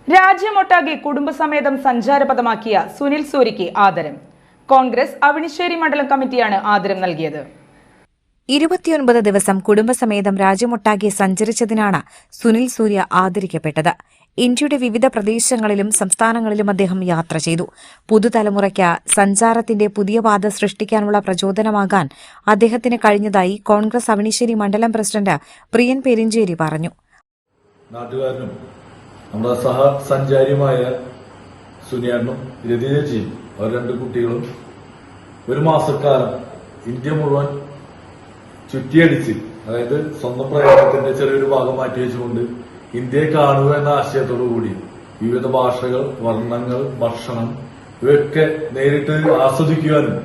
രാജ്യമൊട്ടാകെ കുടുംബസമേതം സഞ്ചാരപഥമാക്കിയ സുനിൽ സൂര്യയ്ക്ക് ആദരം. കോൺഗ്രസ് അവണിശ്ശേരി മണ്ഡലം കമ്മിറ്റിയാണ് ആദരം നൽകിയത്. 29 ദിവസം കുടുംബസമേതം രാജ്യമൊട്ടാകെ സഞ്ചരിച്ചതിനാണ് സുനിൽ സൂര്യ ആദരിക്കപ്പെട്ടത്. ഇന്ത്യയുടെ വിവിധ പ്രദേശങ്ങളിലും സംസ്ഥാനങ്ങളിലും അദ്ദേഹം യാത്ര ചെയ്തു. പുതുതലമുറയ്ക്ക് സഞ്ചാരത്തിന്റെ പുതിയ പാത സൃഷ്ടിക്കാനുള്ള പ്രചോദനമാകാൻ അദ്ദേഹത്തിന് കഴിഞ്ഞതായി കോൺഗ്രസ് അവണിശ്ശേരി മണ്ഡലം പ്രസിഡന്റ് പ്രിയൻ പെരിഞ്ചേരി പറഞ്ഞു. നാട്ടുകാരനും നമ്മുടെ സഹസഞ്ചാരിയുമായ സുനിയാനും രതിചേച്ചിയും അവർ രണ്ട് കുട്ടികളും ഒരു മാസക്കാലം ഇന്ത്യ മുഴുവൻ ചുറ്റിയടിച്ച്, അതായത് സ്വന്തം പ്രയത്നത്തിന്റെ ചെറിയൊരു ഭാഗം മാറ്റിവെച്ചുകൊണ്ട് ഇന്ത്യയെ കാണുക എന്ന ആശയത്തോടു കൂടി വിവിധ ഭാഷകൾ, വർണ്ണങ്ങൾ, ഭക്ഷണം ഇവയൊക്കെ നേരിട്ട് ആസ്വദിക്കുവാനും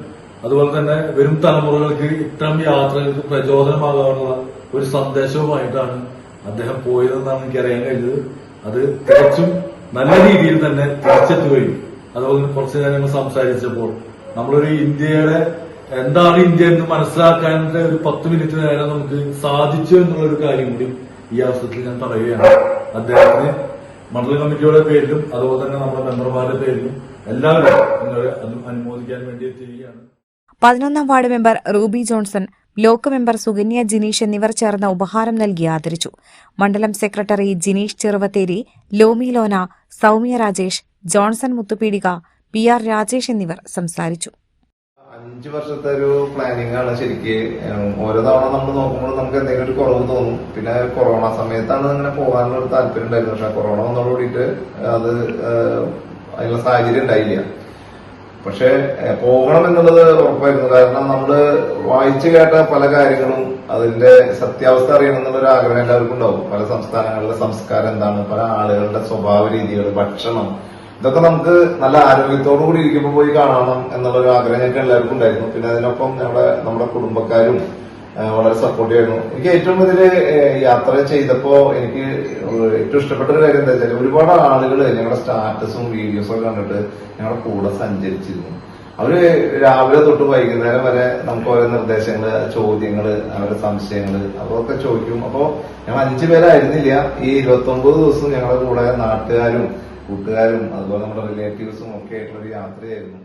അതുപോലെ തന്നെ വരും തലമുറകൾക്ക് ഇത്തരം യാത്രകൾക്ക് പ്രചോദനമാകാനുള്ള ഒരു സന്ദേശവുമായിട്ടാണ് അദ്ദേഹം പോയതെന്നാണ് എനിക്കറിയാൻ കഴിഞ്ഞത്. അത് തികച്ചും നല്ല രീതിയിൽ തന്നെ തിരിച്ചെത്തുകയും അതുപോലെ കുറച്ചു നേരം ഞങ്ങൾ സംസാരിച്ചപ്പോൾ നമ്മളൊരു ഇന്ത്യയുടെ എന്താണ് ഇന്ത്യ എന്ന് മനസ്സിലാക്കാനുള്ള ഒരു 10 മിനിറ്റ് നേരം നമുക്ക് സാധിച്ചു എന്നുള്ളൊരു കാര്യം കൂടി ഈ അവസരത്തിൽ ഞാൻ പറയുകയാണ്. അദ്ദേഹത്തിന് മണ്ഡലം കമ്മിറ്റിയുടെ പേരിലും അതുപോലെ തന്നെ നമ്മുടെ മെമ്പർമാരുടെ പേരിലും എല്ലാവരും നിങ്ങളെ അനുമോദിക്കാൻ വേണ്ടി എത്തിയിരിക്കുകയാണ്. 11ാം ward member Ruby Johnson, block member Sukanya Jineesh എന്നിവർ ചേർന്ന് ഉപഹാരം നൽകി ആദരിച്ചു. മണ്ഡലം secretary Jineesh Cheruvatheri, Lomi Lona, Soumya Rajesh, Johnson Muthupeedika, PR Rajesh എന്നിവർ സംസാരിച്ചു. 5 വർഷത്തെ ഒരു പ്ലാനിംഗ് ആണ് ശരിക്ക്. ഓരോ തവണ നമ്മൾ നോക്കുമ്പോൾ നമുക്ക് എന്തെങ്കിലും ഒരു കുറവ് തോന്നും. പിന്നെ കൊറോണ സമയത്താണ് അങ്ങനെ പോകാനുള്ള ഒരു താല്പര്യം ഉണ്ടായിരുന്നു. പക്ഷെ കൊറോണ വന്നതോട് കൂടിയിട്ട് അത് അതിനുള്ള സാഹചര്യം ഉണ്ടായില്ല. പക്ഷെ പോകണം എന്നുള്ളത് ഉറപ്പായിരുന്നു. കാരണം നമ്മള് വായിച്ചു കേട്ട പല കാര്യങ്ങളും അതിന്റെ സത്യാവസ്ഥ അറിയണം എന്നുള്ളൊരു ആഗ്രഹം എല്ലാവർക്കും ഉണ്ടാവും. പല സംസ്ഥാനങ്ങളിലെ സംസ്കാരം എന്താണ്, പല ആളുകളുടെ സ്വഭാവ രീതികൾ, ഭക്ഷണം, ഇതൊക്കെ നമുക്ക് നല്ല ആരോഗ്യത്തോടു കൂടി ഇരിക്കുമ്പോൾ പോയി കാണണം എന്നുള്ളൊരു ആഗ്രഹം ഞങ്ങൾക്ക് എല്ലാവർക്കും ഉണ്ടായിരുന്നു. പിന്നെ അതിനൊപ്പം നമ്മുടെ കുടുംബക്കാരും വളരെ സപ്പോർട്ടീവായിരുന്നു. എനിക്ക് ഏറ്റവും ഇതില് യാത്ര ചെയ്തപ്പോ എനിക്ക് ഏറ്റവും ഇഷ്ടപ്പെട്ട ഒരു കാര്യം എന്താ വെച്ചാൽ ഒരുപാട് ആളുകൾ ഞങ്ങളുടെ സ്റ്റാറ്റസും വീഡിയോസും ഒക്കെ കണ്ടിട്ട് ഞങ്ങളുടെ കൂടെ സഞ്ചരിച്ചിരുന്നു. അവര് രാവിലെ തൊട്ട് വൈകുന്നേരം വരെ നമുക്ക് ഓരോ നിർദ്ദേശങ്ങള്, ചോദ്യങ്ങള്, അവരുടെ സംശയങ്ങള് അതൊക്കെ ചോദിക്കും. അപ്പോ ഞങ്ങൾ 5 പേരായിരുന്നില്ല. ഈ 29 ദിവസം ഞങ്ങളുടെ കൂടെ നാട്ടുകാരും കൂട്ടുകാരും അതുപോലെ നമ്മുടെ റിലേറ്റീവ്സും ഒക്കെ ആയിട്ടുള്ള ഒരു യാത്രയായിരുന്നു.